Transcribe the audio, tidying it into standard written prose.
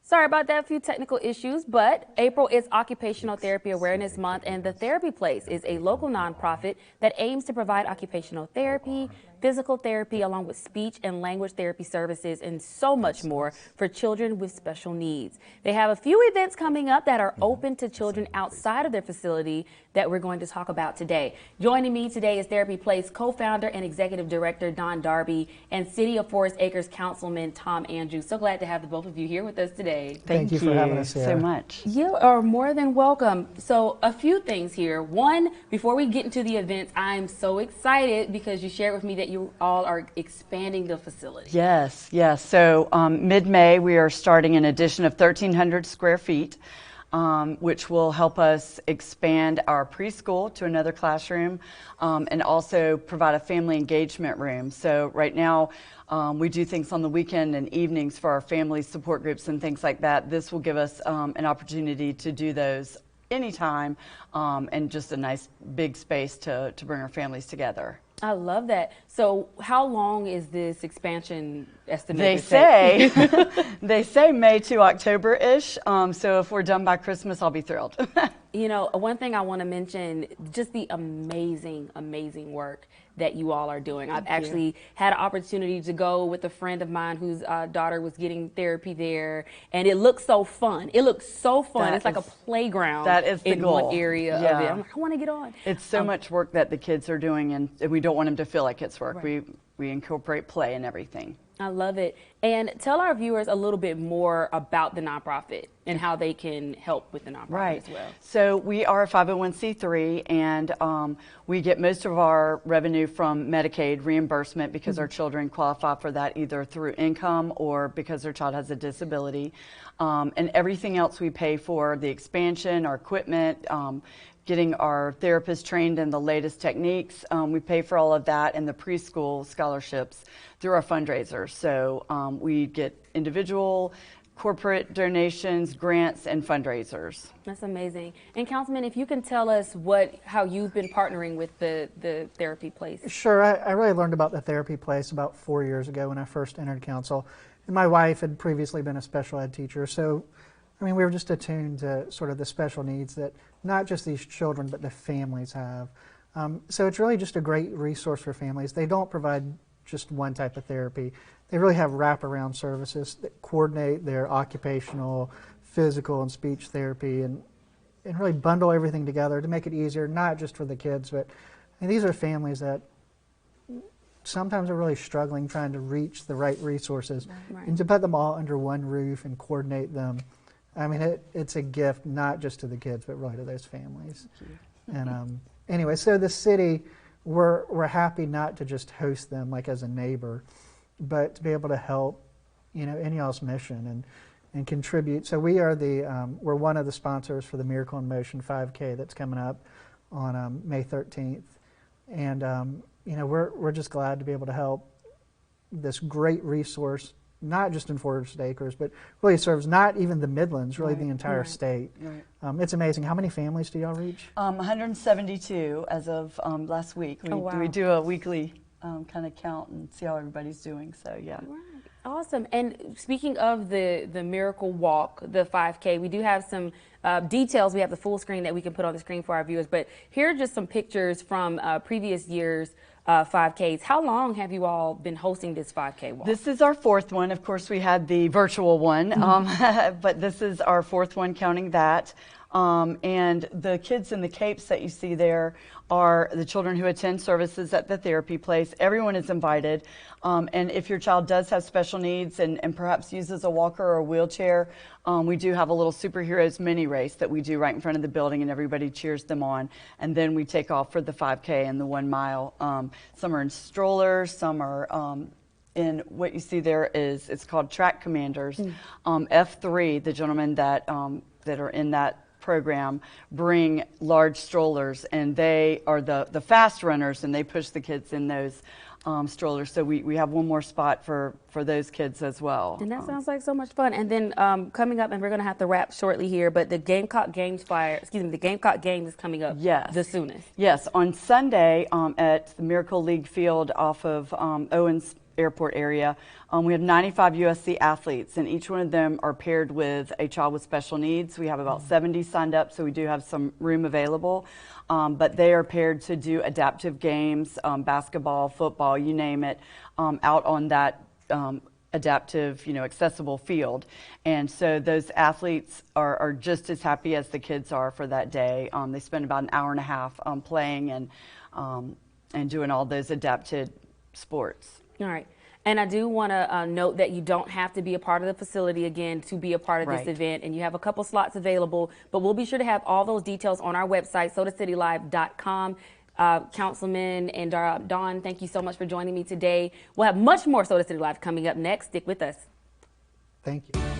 Sorry about that, a few technical issues, but April is Occupational Therapy Awareness Month, and the Therapy Place is a local nonprofit that aims to provide occupational therapy, physical therapy, along with speech and language therapy services, and so much more for children with special needs. They have a few events coming up that are open to children outside of their facility that we're going to talk about today. Joining me today is Therapy Place co-founder and executive director Don Darby and City of Forest Acres Councilman Tom Andrews. So glad to have the both of you here with us today. Thank you for having us here so much. You are more than welcome. So a few things here. One, before we get into the events, I'm so excited because you shared with me that you all are expanding the facility. Yes, yes. So mid-May, we are starting an addition of 1,300 square feet, which will help us expand our preschool to another classroom and also provide a family engagement room. So right now, we do things on the weekend and evenings for our family support groups and things like that. This will give us an opportunity to do those anytime and just a nice big space to bring our families together. I love that. So how long is this expansion estimated? They say, they say May to October-ish. So if we're done by Christmas, I'll be thrilled. You know, one thing I want to mention, just the amazing, amazing work that you all are doing. I've actually had an opportunity to go with a friend of mine whose daughter was getting therapy there, and it looks so fun. It looks so fun. It's like a playground. That is the in goal. one area of it. I'm like, I want to get on. It's so much work that the kids are doing, and we don't want them to feel like it's work. Right. We incorporate play and everything. I love it. And tell our viewers a little bit more about the nonprofit and how they can help with the nonprofit as well. So we are a 501c3, and we get most of our revenue from Medicaid reimbursement because our children qualify for that either through income or because their child has a disability. And everything else we pay for, the expansion, our equipment, getting our therapists trained in the latest techniques. We pay for all of that and the preschool scholarships through our fundraisers. So we get individual, corporate donations, grants, and fundraisers. That's amazing. And Councilman, if you can tell us how you've been partnering with the Therapy Place. Sure. I really learned about the Therapy Place about 4 years ago when I first entered council. And my wife had previously been a special ed teacher, so I mean, we were just attuned to sort of the special needs that not just these children, but the families have. So it's really just a great resource for families. They don't provide just one type of therapy. They really have wraparound services that coordinate their occupational, physical, and speech therapy and really bundle everything together to make it easier, not just for the kids, but these are families that sometimes are really struggling trying to reach the right resources. Right. And to put them all under one roof and coordinate them, I mean, it's a gift not just to the kids, but really to those families. And anyway, so the city, we're happy not to just host them like as a neighbor, but to be able to help, in y'all's mission and contribute. So we are we're one of the sponsors for the Miracle in Motion 5K that's coming up on May 13th, and we're just glad to be able to help this great resource. Not just in Forest Acres, but really serves not even the Midlands, really the entire state. Right. It's amazing. How many families do y'all reach? 172 as of last week. We do a weekly kind of count and see how everybody's doing. So yeah. Right. Awesome. And speaking of the Miracle Walk, the 5K, we do have some details. We have the full screen that we can put on the screen for our viewers. But here are just some pictures from previous years. 5Ks. How long have you all been hosting this 5K walk? This is our fourth one. Of course, we had the virtual one, but this is our fourth one, counting that. And the kids in the capes that you see there are the children who attend services at the Therapy Place. Everyone is invited. And if your child does have special needs and perhaps uses a walker or a wheelchair, we do have a little superheroes mini race that we do right in front of the building, and everybody cheers them on. And then we take off for the 5K and the 1 mile. Some are in strollers, some are in what you see there it's called Track Commanders. F3, the gentlemen that are in that program, bring large strollers, and they are the fast runners, and they push the kids in those strollers. So we have one more spot for those kids as well. And that sounds like so much fun. And then coming up, and we're going to have to wrap shortly here, but the Gamecock Games the Gamecock Games is coming up the soonest. Yes, on Sunday at the Miracle League Field off of Owens airport area. We have 95 USC athletes, and each one of them are paired with a child with special needs. We have about 70 signed up, so we do have some room available. But they are paired to do adaptive games, basketball, football, you name it, out on that adaptive, accessible field. And so those athletes are just as happy as the kids are for that day. They spend about an hour and a half playing and doing all those adapted sports. All right. And I do want to note that you don't have to be a part of the facility again to be a part of this event, and you have a couple slots available, but we'll be sure to have all those details on our website, SodaCityLive.com. Councilman and Dawn, thank you so much for joining me today. We'll have much more Soda City Live coming up next. Stick with us. Thank you.